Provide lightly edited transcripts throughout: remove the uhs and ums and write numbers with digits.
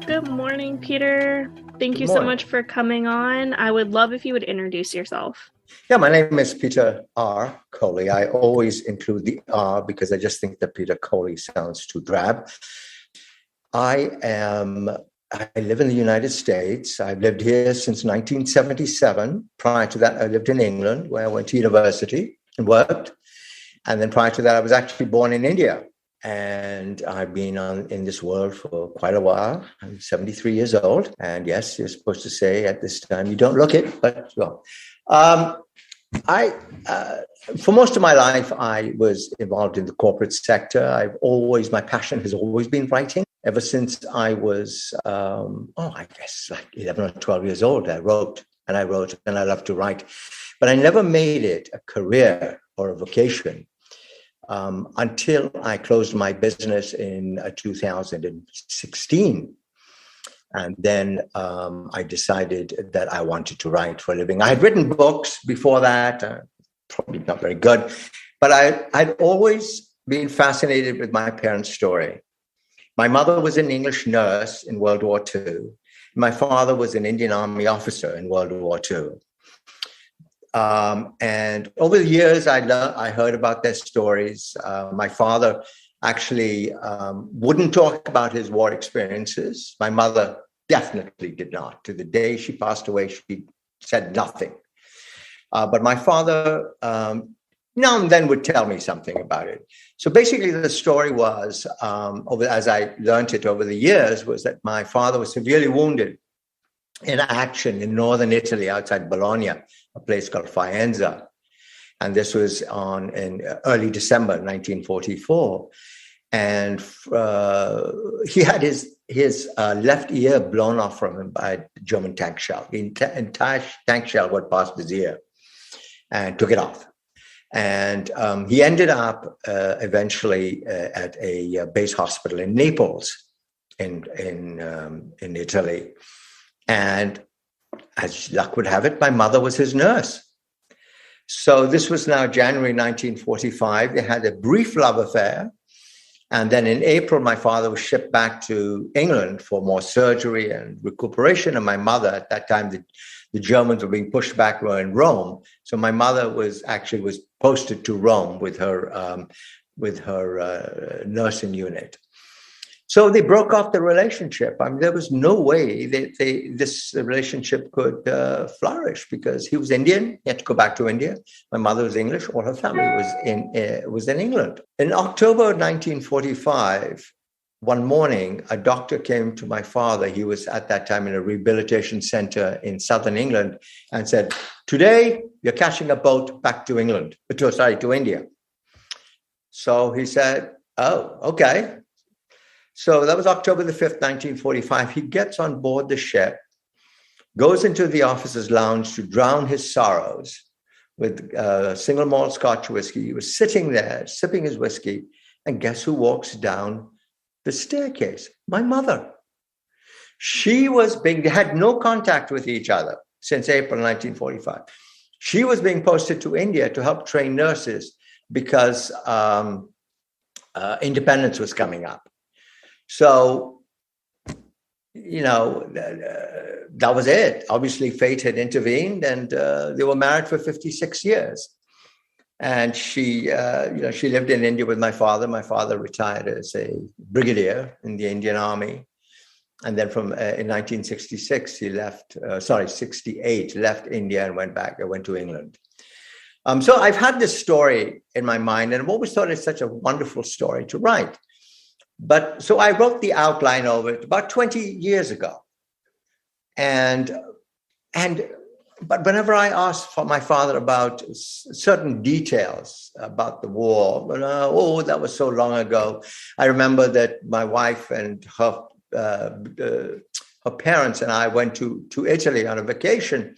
Good morning, Peter. Thank Good you so morning. much for coming on. I would love if you would introduce yourself. Yeah, my name is Peter R. Kohli. I always include the R because I just think that Peter Kohli sounds too drab. I live in the United States. I've lived here since 1977. Prior to that, I lived in England, where I went to university and worked. And then prior to that, I was actually born in India. And I've been in this world for quite a while. I'm 73 years old. And yes, you're supposed to say at this time you don't look it, but well. I, for most of my life, I was involved in the corporate sector. My passion has always been writing. Ever since I was, I guess like 11 or 12 years old, I wrote and I love to write. But I never made it a career or a vocation until I closed my business in 2016. And then I decided that I wanted to write for a living. I had written books before that, probably not very good, but I'd always been fascinated with my parents' story. My mother was an English nurse in World War II. My father was an Indian Army officer in World War II. And over the years, I heard about their stories. My father actually wouldn't talk about his war experiences. My mother definitely did not. To the day she passed away, she said nothing. But my father now and then would tell me something about it. So basically the story was, as I learned it over the years, was that my father was severely wounded in action in northern Italy outside Bologna, a place called Faenza. And this was in early December 1944. And he had his left ear blown off from him by a German tank shell. The entire tank shell went past his ear and took it off. And he ended up eventually at a base hospital in Naples, in Italy. And as luck would have it, my mother was his nurse. So this was now January 1945. They had a brief love affair. And then in April, my father was shipped back to England for more surgery and recuperation. And my mother, at that time, the Germans were being pushed back, were in Rome. So my mother was posted to Rome with her nursing unit. So they broke off the relationship. I mean, there was no way that this relationship could flourish because he was Indian. He had to go back to India. My mother was English. All her family was in England. In October 1945, one morning, a doctor came to my father. He was at that time in a rehabilitation center in southern England and said, "Today, you're catching a boat back to England, to India." So he said, "Oh, okay." So that was October the 5th, 1945. He gets on board the ship, goes into the officer's lounge to drown his sorrows with single malt Scotch whiskey. He was sitting there, sipping his whiskey, and guess who walks down the staircase? My mother. They had no contact with each other since April 1945. She was being posted to India to help train nurses because independence was coming up. So, that was it. Obviously, fate had intervened, and they were married for 56 years. And she lived in India with my father. My father retired as a brigadier in the Indian Army, and then in 1966 he left. 68 left India and went back. I went to England. So I've had this story in my mind, and I've always thought it's such a wonderful story to write. But so I wrote the outline of it about 20 years ago. But whenever I asked for my father about certain details about the war, that was so long ago. I remember that my wife and her parents and I went to Italy on a vacation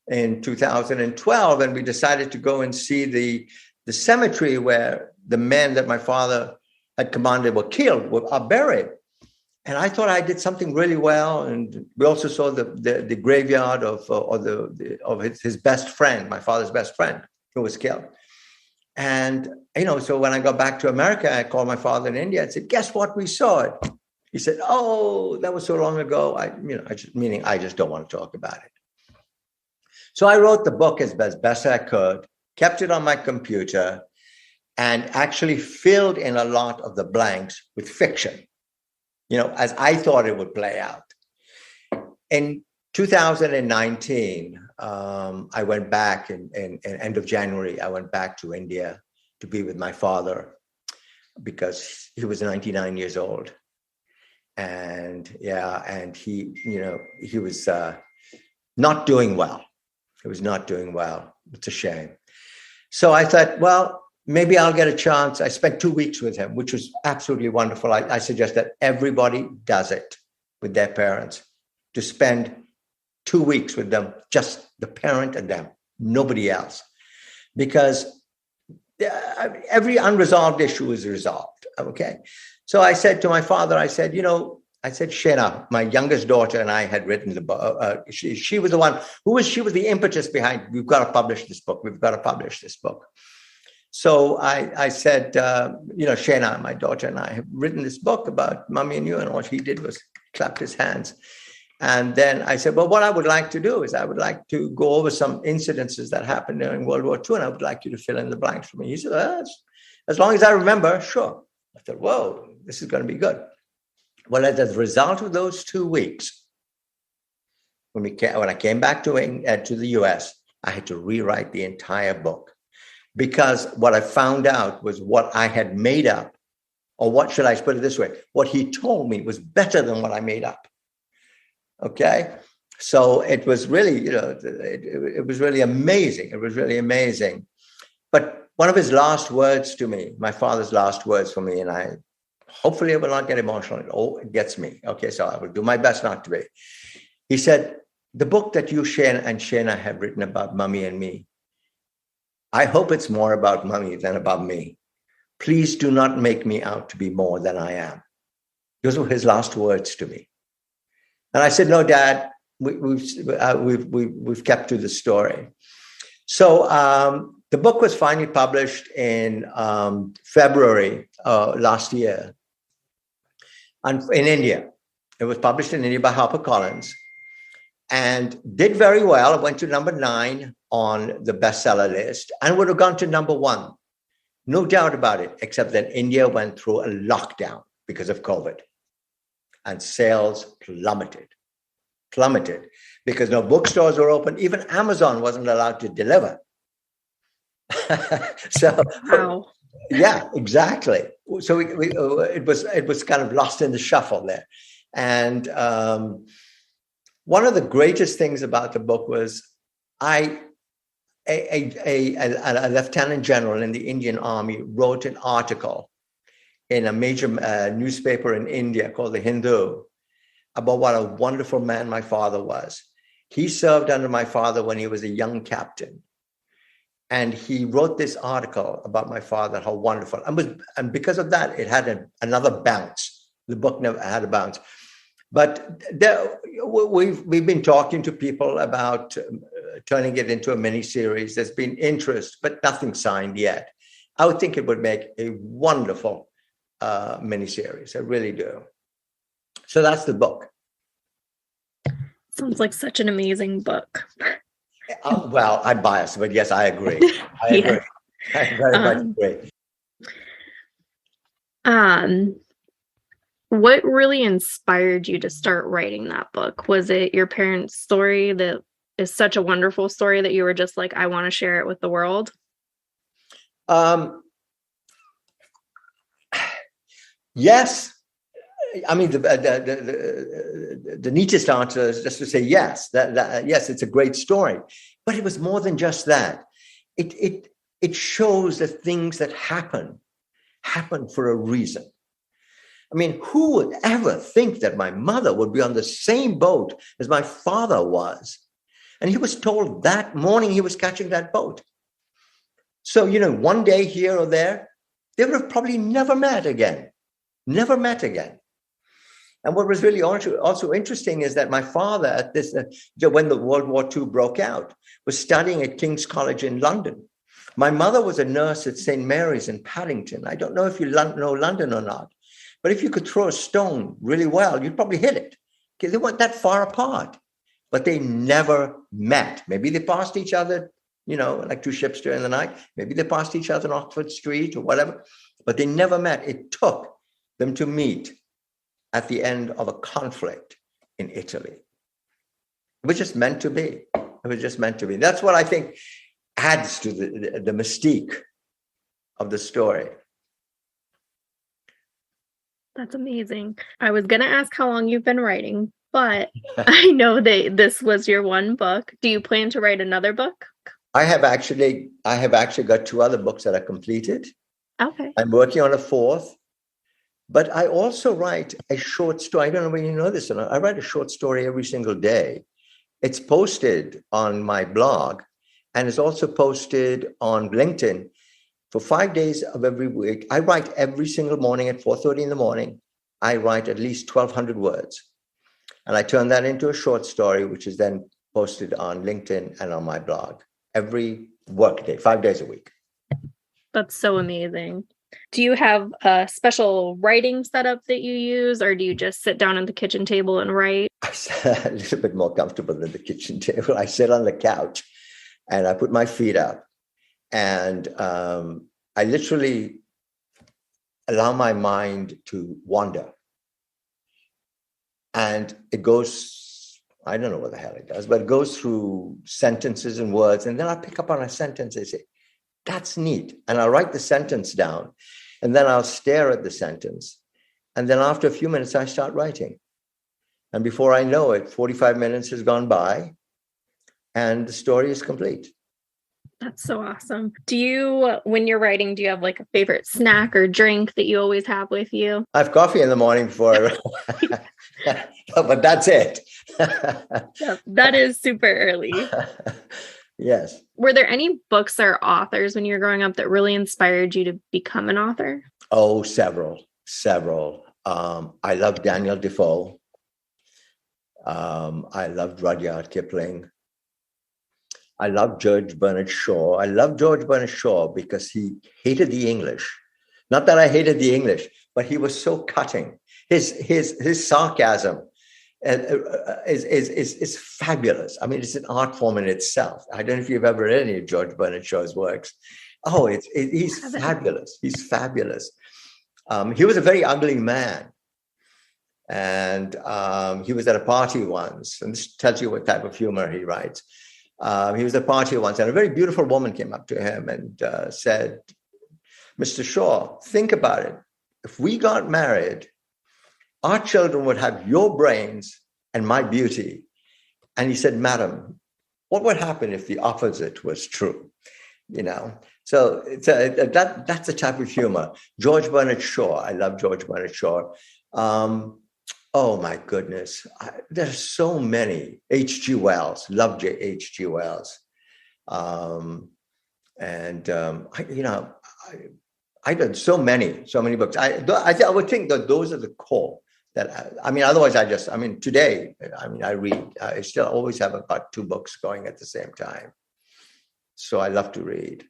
in 2012, and we decided to go and see the cemetery where the men that my father had commanded were killed, are buried. And I thought I did something really well. And we also saw the graveyard of his best friend, my father's best friend, who was killed. And, so when I got back to America, I called my father in India and said, guess what? We saw it. He said, "Oh, that was so long ago. I just don't want to talk about it." So I wrote the book as best I could, kept it on my computer, and actually filled in a lot of the blanks with fiction, as I thought it would play out. In 2019, I went back in end of January. I went back to India to be with my father because he was 99 years old. And he was not doing well. He was not doing well. It's a shame. So I thought, well, maybe I'll get a chance. I spent 2 weeks with him, which was absolutely wonderful. I suggest that everybody does it with their parents, to spend 2 weeks with them, just the parent and them, nobody else. Because every unresolved issue is resolved, okay? So I said to my father, I said, Shena, my youngest daughter, and I had written the book. She was the one she was the impetus behind, we've got to publish this book. We've got to publish this book. So I said, Shena, my daughter, and I have written this book about Mummy and you. And all he did was clapped his hands. And then I said, well, what I would like to do is I would like to go over some incidences that happened during World War II, and I would like you to fill in the blanks for me. He said, as long as I remember, sure. I thought, whoa, this is going to be good. Well, as a result of those 2 weeks, when I came back to the US, I had to rewrite the entire book, because what I found out was what I had made up, or what should I put it this way? What he told me was better than what I made up. Okay, so it was really, it was really amazing. It was really amazing. But one of his last words to me, my father's last words for me, and hopefully I will not get emotional. It gets me. Okay, so I will do my best not to be. He said, the book that you, Shena, have written about Mummy and me, I hope it's more about Mummy than about me. Please do not make me out to be more than I am. Those were his last words to me. And I said, no, Dad, we've kept to the story. So the book was finally published in February last year, and in India. It was published in India by HarperCollins and did very well. It went to number 9 on the bestseller list and would have gone to number 1. No doubt about it, except that India went through a lockdown because of COVID. And sales plummeted because no bookstores were open. Even Amazon wasn't allowed to deliver. So, wow. Yeah, exactly. So it was kind of lost in the shuffle there. And one of the greatest things about the book was a lieutenant general in the Indian Army wrote an article in a major newspaper in India called The Hindu about what a wonderful man my father was. He served under my father when he was a young captain. And he wrote this article about my father, how wonderful. And because of that, it had another bounce. The book never had a bounce. But we've been talking to people about turning it into a mini-series. There's been interest, but nothing signed yet. I would think it would make a wonderful miniseries. I really do. So that's the book. Sounds like such an amazing book. Well, I'm biased, but yes, I agree. I agree. I very much agree. What really inspired you to start writing that book? Was it your parents' story that is such a wonderful story that you were just like, I want to share it with the world? Yes. I mean, the neatest answer is just to say yes. Yes, it's a great story, but it was more than just that. It shows that things that happen for a reason. I mean, who would ever think that my mother would be on the same boat as my father was? And he was told that morning he was catching that boat. So, one day here or there, they would have probably never met again. Never met again. And what was really also interesting is that my father, at this when the World War II broke out, was studying at King's College in London. My mother was a nurse at St. Mary's in Paddington. I don't know if you know London or not, But if you could throw a stone really well, you'd probably hit it. Okay, they weren't that far apart, but they never met. Maybe they passed each other, like two ships during the night. Maybe they passed each other on Oxford Street or whatever, but they never met. It took them to meet at the end of a conflict in Italy. It was just meant to be. It was just meant to be. That's what I think adds to the mystique of the story. That's amazing. I was going to ask how long you've been writing, but I know that this was your one book. Do you plan to write another book? I have actually got 2 other books that are completed. Okay. I'm working on a 4th, but I also write a short story. I don't know whether you know this or not. I write a short story every single day. It's posted on my blog, and it's also posted on LinkedIn. For 5 days of every week, I write every single morning at 4:30 in the morning. I write at least 1,200 words. And I turn that into a short story, which is then posted on LinkedIn and on my blog every work day, 5 days a week. That's so amazing. Do you have a special writing setup that you use, or do you just sit down at the kitchen table and write? A little bit more comfortable than the kitchen table. I sit on the couch and I put my feet up. And I literally allow my mind to wander. And it goes, I don't know what the hell it does, but it goes through sentences and words. And then I pick up on a sentence and say, that's neat. And I'll write the sentence down. And then I'll stare at the sentence. And then after a few minutes, I start writing. And before I know it, 45 minutes has gone by and the story is complete. That's so awesome. When you're writing, do you have like a favorite snack or drink that you always have with you? I have coffee in the morning before but that's it. Yeah, that is super early. Yes. Were there any books or authors when you were growing up that really inspired you to become an author? Oh, several. I love Daniel Defoe. I loved Rudyard Kipling. I love George Bernard Shaw. I love George Bernard Shaw because he hated the English. Not that I hated the English, but he was so cutting. His sarcasm is fabulous. I mean, it's an art form in itself. I don't know if you've ever read any of George Bernard Shaw's works. Oh, he's fabulous. He's fabulous. He was a very ugly man. And he was at a party once, and this tells you what type of humor he writes. He was at a party once, and a very beautiful woman came up to him and said, Mr. Shaw, think about it. If we got married, our children would have your brains and my beauty. And he said, Madam, what would happen if the opposite was true? So that's the type of humor. George Bernard Shaw. I love George Bernard Shaw. Oh my goodness. There's so many. H.G. Wells. Love H.G. Wells. I did so many books. I would think that those are the core otherwise today, I read, I still always have about 2 books going at the same time. So I love to read.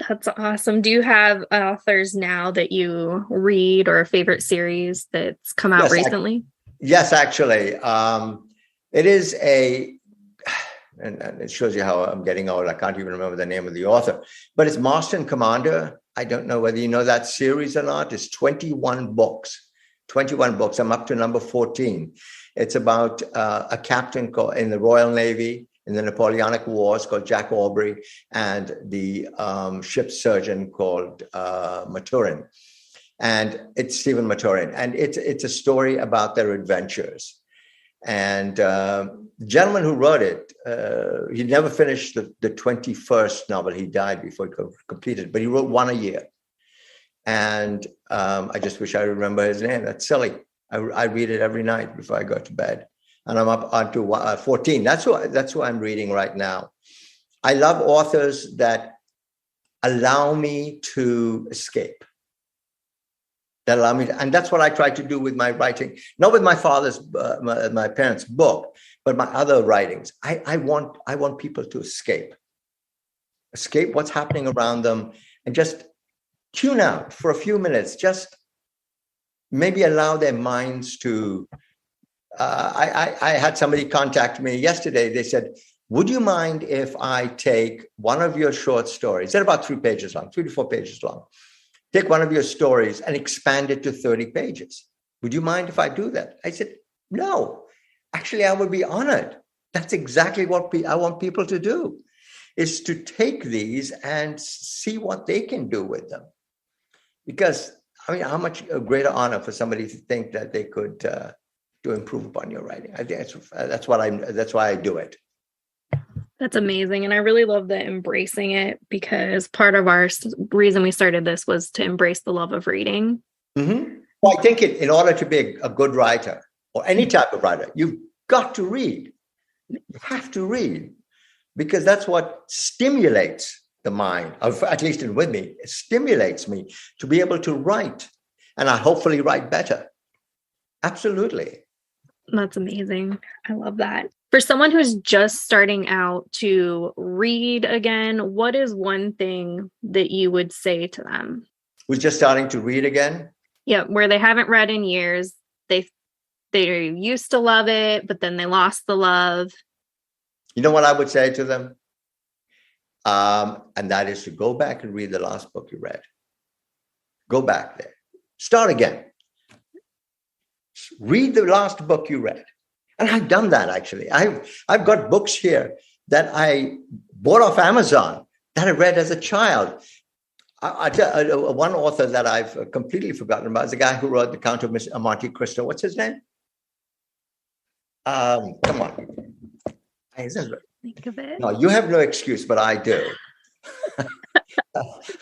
That's awesome. Do you have authors now that you read or a favorite series that's come out recently? Yes, actually. It is and it shows you how I'm getting old. I can't even remember the name of the author, but it's Master and Commander. I don't know whether you know that series or not. It's 21 books. 21 books. I'm up to number 14. It's about a captain in the Royal Navy in the Napoleonic Wars called Jack Aubrey, and the ship's surgeon called Maturin. And it's Stephen Maturin. And it's a story about their adventures. And the gentleman who wrote it, he never finished the 21st novel. He died before he completed, but he wrote one a year. And I just wish I remember his name. That's silly. I read it every night before I go to bed. And I'm up onto 14. That's who I'm reading right now. I love authors that allow me to escape. And that's what I try to do with my writing. Not with my my parents' book, but my other writings. I want people to escape what's happening around them, and just tune out for a few minutes. Just maybe allow their minds to. I had somebody contact me yesterday. They said, would you mind if I take one of your short stories? They're about 3 pages long, 3 to 4 pages long. Take one of your stories and expand it to 30 pages. Would you mind if I do that? I said, no, actually, I would be honored. That's exactly what I want people to do, is to take these and see what they can do with them. Because, I mean, how much a greater honor for somebody to think that they could to improve upon your writing. I think that's why I do it. That's amazing. And I really love the embracing it, because part of our reason we started this was to embrace the love of reading. Mm-hmm. Well, I think in order to be a good writer, or any type of writer, you've got to read. You have to read, because that's what stimulates the mind, or at least with me, it stimulates me to be able to write, and I hopefully write better. Absolutely. That's amazing. I love that. For someone who's just starting out to read again, what is one thing that you would say to them? Who's just starting to read again? Yeah, where they haven't read in years. They used to love it, but then they lost the love. You know what I would say to them? And that is to go back and read the last book you read. Go back there. Start again. Read the last book you read. And I've done that, actually. I've got books here that I bought off Amazon that I read as a child. One author that I've completely forgotten about is the guy who wrote The Count of Monte Cristo. What's his name? Come on. Think of it. No, you have no excuse, but I do.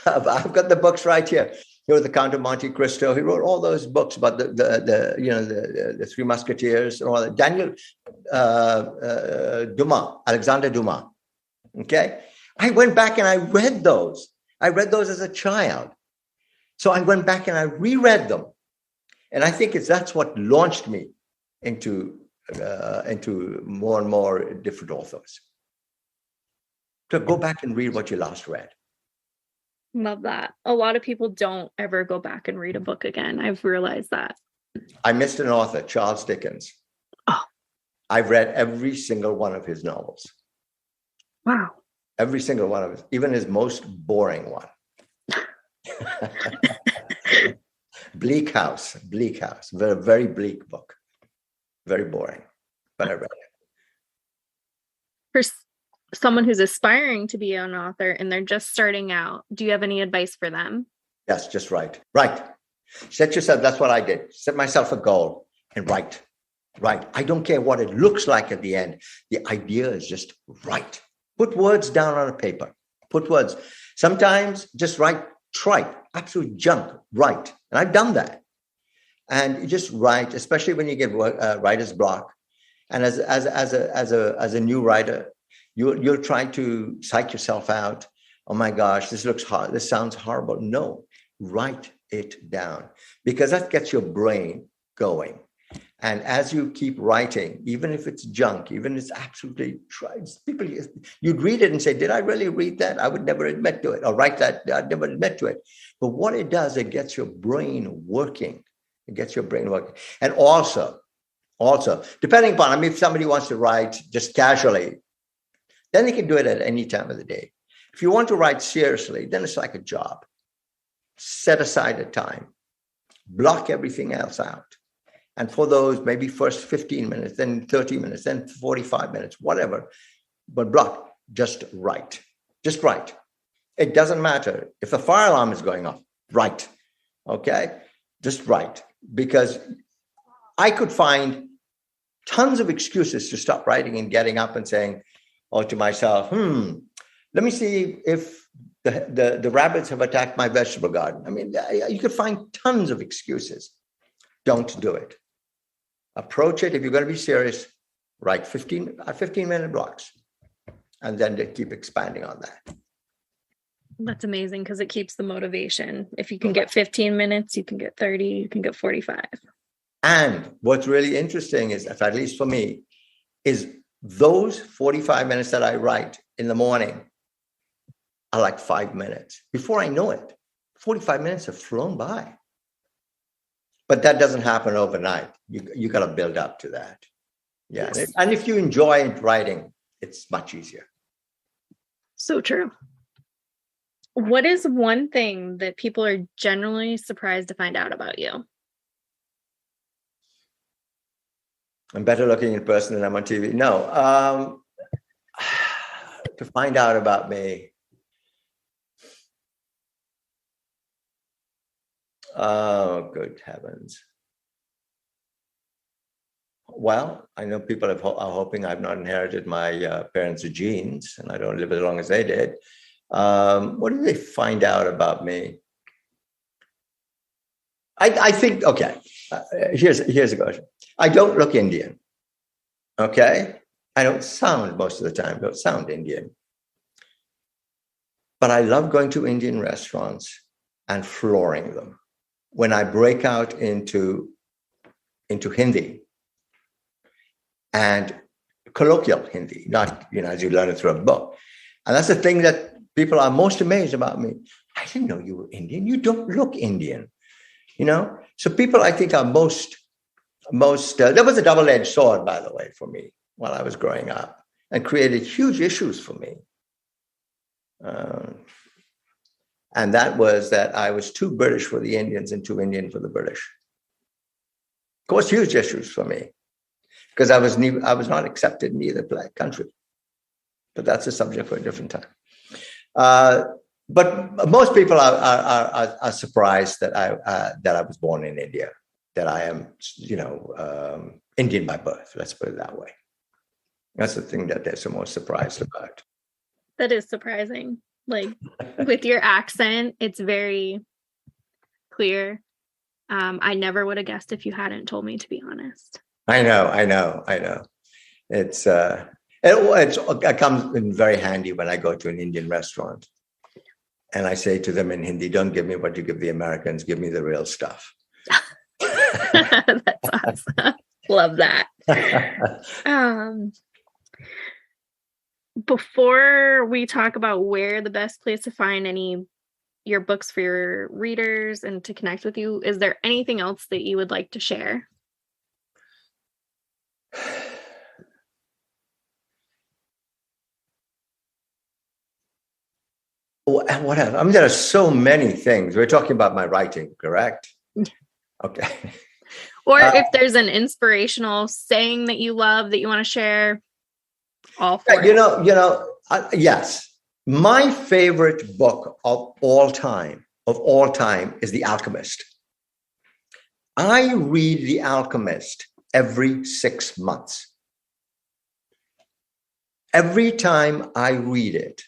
I've got the books right here. He wrote The Count of Monte Cristo. He wrote all those books about the Three Musketeers and all that. Daniel Dumas, Alexander Dumas. Okay, I went back and I read those. I read those as a child, so I went back and I reread them, and I think that's what launched me into more and more different authors. So go back and read what you last read. Love that. A lot of people don't ever go back and read a book again. I've realized that. I missed an author, Charles Dickens. Oh. I've read every single one of his novels. Wow. Every single one of his, even his most boring one. Bleak House, very, very bleak book. Very boring, but I read it. For someone who's aspiring to be an author and they're just starting out, do you have any advice for them? Yes, just write. Set yourself, that's what I did. Set myself a goal and write. I don't care what it looks like at the end. The idea is just write. Put words down on a paper. Put words. Sometimes just write tripe, absolute junk, write. And I've done that. And you just write, especially when you get writer's block. And as a new writer, you'll try to psych yourself out. Oh my gosh, this looks hard. This sounds horrible. No, write it down, because that gets your brain going. And as you keep writing, even if it's junk, even if it's absolutely people, you'd read it and say, did I really read that? I would never admit to it, or write that. I'd never admit to it. But what it does, it gets your brain working. And also, depending upon, I mean, if somebody wants to write just casually, then they can do it at any time of the day. If you want to write seriously, then it's like a job. Set aside a time. Block everything else out. And for those, maybe first 15 minutes, then 30 minutes, then 45 minutes, whatever. But block, just write. Just write. It doesn't matter. If the fire alarm is going off, write. Okay? Just write. Because I could find tons of excuses to stop writing and getting up and saying, to myself, let me see if the rabbits have attacked my vegetable garden. I mean, you could find tons of excuses. Don't do it. Approach it. If you're going to be serious, write 15-minute blocks, and then keep expanding on that. That's amazing, because it keeps the motivation. If you can get 15 minutes, you can get 30, you can get 45. And what's really interesting is, at least for me, is those 45 minutes that I write in the morning are like 5 minutes. Before I know it, 45 minutes have flown by. But that doesn't happen overnight. You got to build up to that. Yeah. Yes. And if you enjoy writing, it's much easier. So true. What is one thing that people are generally surprised to find out about you? I'm better looking in person than I'm on TV. No. To find out about me. Oh, good heavens. Well, I know people are hoping I've not inherited my parents' genes and I don't live as long as they did. What do they find out about me? I think, okay, here's a question. I don't look Indian, okay? I don't sound, most of the time, don't sound Indian. But I love going to Indian restaurants and flooring them. When I break out into Hindi and colloquial Hindi, not, as you learn it through a book. And that's the thing that people are most amazed about me. I didn't know you were Indian. You don't look Indian, So people, I think, are most, that was a double-edged sword, by the way, for me while I was growing up, and created huge issues for me. And that was that I was too British for the Indians and too Indian for the British. Of course, huge issues for me, because I was not accepted in either country. But that's a subject for a different time. But most people are surprised that I was born in India, that I am, Indian by birth. Let's put it that way. That's the thing that they're so most surprised about. That is surprising. Like, with your accent, it's very clear. I never would have guessed if you hadn't told me, to be honest. I know. It comes in very handy when I go to an Indian restaurant and I say to them in Hindi, don't give me what you give the Americans, give me the real stuff. That's awesome. Love that. Before we talk about where the best place to find your books for your readers and to connect with you, is there anything else that you would like to share? What else? I mean, there are so many things. We're talking about my writing, correct? Okay. Or if there's an inspirational saying that you love that you want to share, all for it. Yes. My favorite book of all time, is The Alchemist. I read The Alchemist every 6 months. Every time I read it,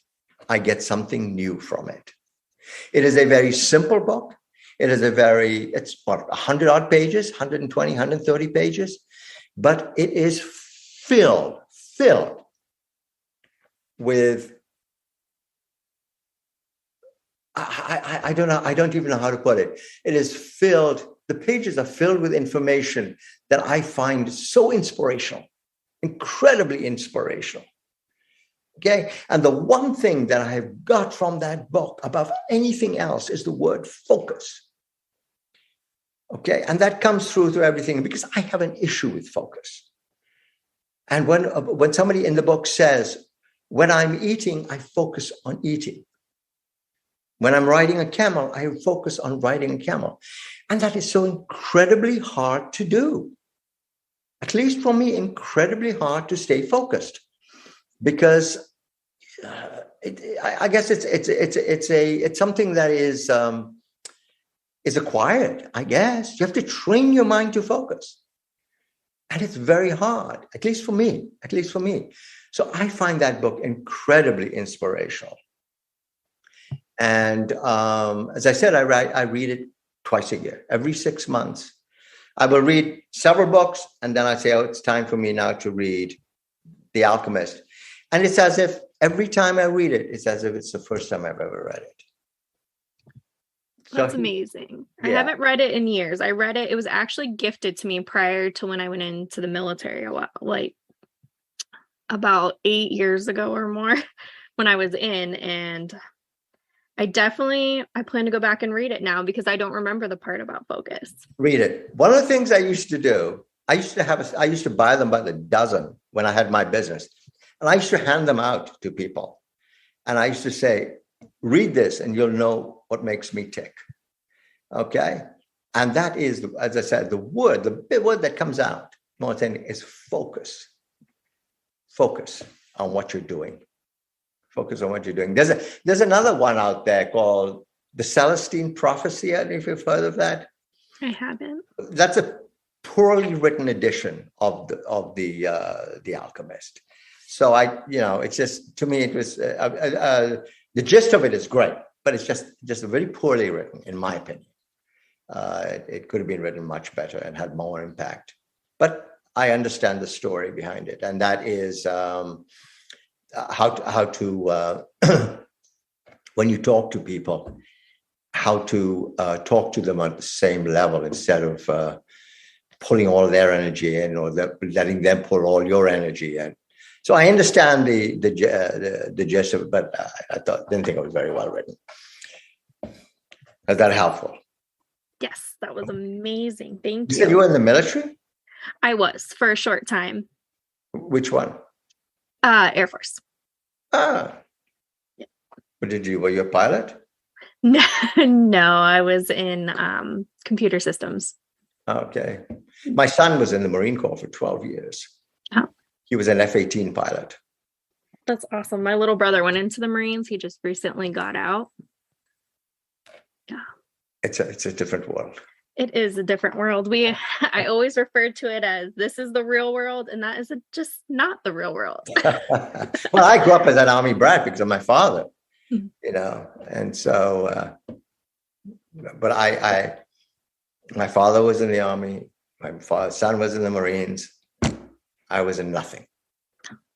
I get something new from it. It is a very simple book. It's what, 100 odd pages, 120, 130 pages, but it is filled with, I don't know, I don't even know how to put it. The pages are filled with information that I find so inspirational, incredibly inspirational. Okay. And the one thing that I have got from that book above anything else is the word focus. Okay. And that comes through everything, because I have an issue with focus. And when somebody in the book says, when I'm eating, I focus on eating. When I'm riding a camel, I focus on riding a camel. And that is so incredibly hard to do. At least for me, incredibly hard to stay focused. Because I guess it's something that is acquired. I guess you have to train your mind to focus, and it's very hard. At least for me. So I find that book incredibly inspirational. And as I said, I read it twice a year, every 6 months. I will read several books, and then I say, it's time for me now to read The Alchemist. And it's as if every time I read it, it's as if it's the first time I've ever read it. That's amazing. Yeah. I haven't read it in years. I read it. It was actually gifted to me prior to when I went into the military, like about 8 years ago or more, when I was in. And I plan to go back and read it now because I don't remember the part about focus. Read it. One of the things I used to do, I used to buy them by the dozen when I had my business. And I used to hand them out to people. And I used to say, read this and you'll know what makes me tick. Okay. And that is, as I said, the word that comes out more than anything is focus. Focus on what you're doing. Focus on what you're doing. There's another one out there called The Celestine Prophecy. I don't know if you've heard of that. I haven't. That's a poorly written edition of the Alchemist. So it's just, to me, it was the gist of it is great, but it's just very poorly written, in my opinion. It could have been written much better and had more impact. But I understand the story behind it, and that is how to when you talk to people, how to talk to them on the same level instead of pulling all their energy in, or letting them pull all your energy in. So I understand the gist of it, but I didn't think it was very well written. Is that helpful? Yes, that was amazing. Thank you. You said you were in the military? I was for a short time. Which one? Air Force. Ah. Yeah. But were you a pilot? No, I was in computer systems. Okay. My son was in the Marine Corps for 12 years. Oh. He was an F-18 pilot. That's awesome. My little brother went into the Marines. He just recently got out. Yeah. It's a different world. It is a different world. I always referred to it as this is the real world, and that is just not the real world. Well, I grew up as an Army brat because of my father, and so, but my father was in the Army. My son was in the Marines. I was in nothing.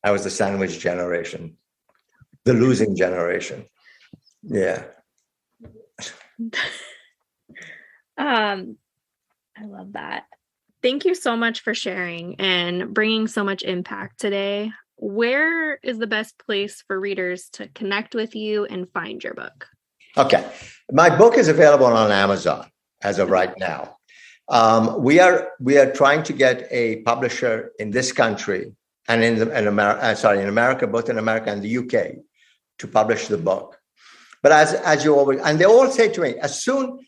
I was the sandwich generation, the losing generation. Yeah. I love that. Thank you so much for sharing and bringing so much impact today. Where is the best place for readers to connect with you and find your book? Okay. My book is available on Amazon as of right now. We are trying to get a publisher in this country and in America, both in America and the UK, to publish the book. But as you always, and they all say to me, as soon,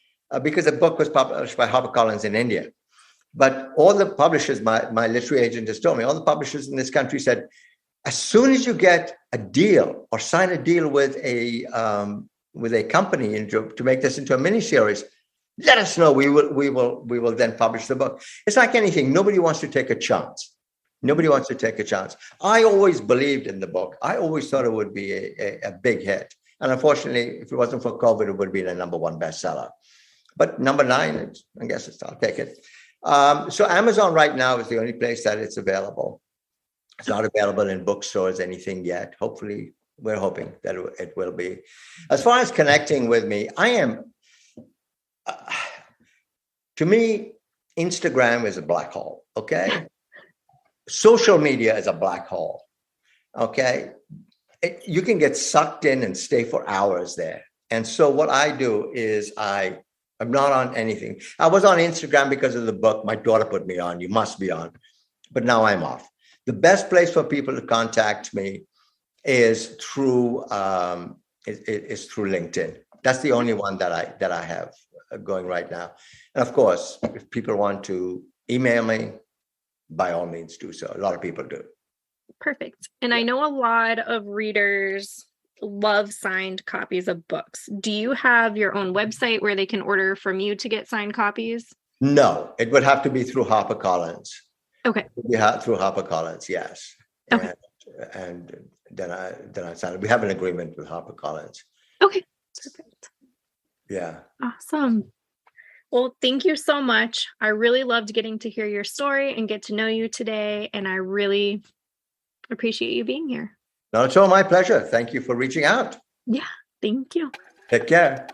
because the book was published by HarperCollins in India, but all the publishers, my literary agent has told me, all the publishers in this country said, as soon as you get a deal or sign a deal with a company to make this into a miniseries, let us know. We will then publish the book. It's like anything. Nobody wants to take a chance. Nobody wants to take a chance. I always believed in the book. I always thought it would be a big hit. And unfortunately, if it wasn't for COVID, it would have been a #1 bestseller. But number 9, I guess I'll take it. So Amazon right now is the only place that it's available. It's not available in bookstores, anything yet. Hopefully, we're hoping that it will be. As far as connecting with me, I am, to me, Instagram is a black hole, okay? Social media is a black hole, okay? You can get sucked in and stay for hours there. And so what I do is I'm not on anything. I was on Instagram because of the book. My daughter put me on. You must be on. But now I'm off. The best place for people to contact me is through LinkedIn. That's the only one that I have going right now. And of course, if people want to email me, by all means do so. A lot of people do. Perfect. And I know a lot of readers love signed copies of books. Do you have your own website where they can order from you to get signed copies? No, it would have to be through HarperCollins. Okay. Through HarperCollins, yes. Okay. And then I signed. We have an agreement with HarperCollins. Okay. Perfect. Yeah. Awesome. Well, thank you so much. I really loved getting to hear your story and get to know you today. And I really appreciate you being here. Not at all. My pleasure. Thank you for reaching out. Yeah. Thank you. Take care.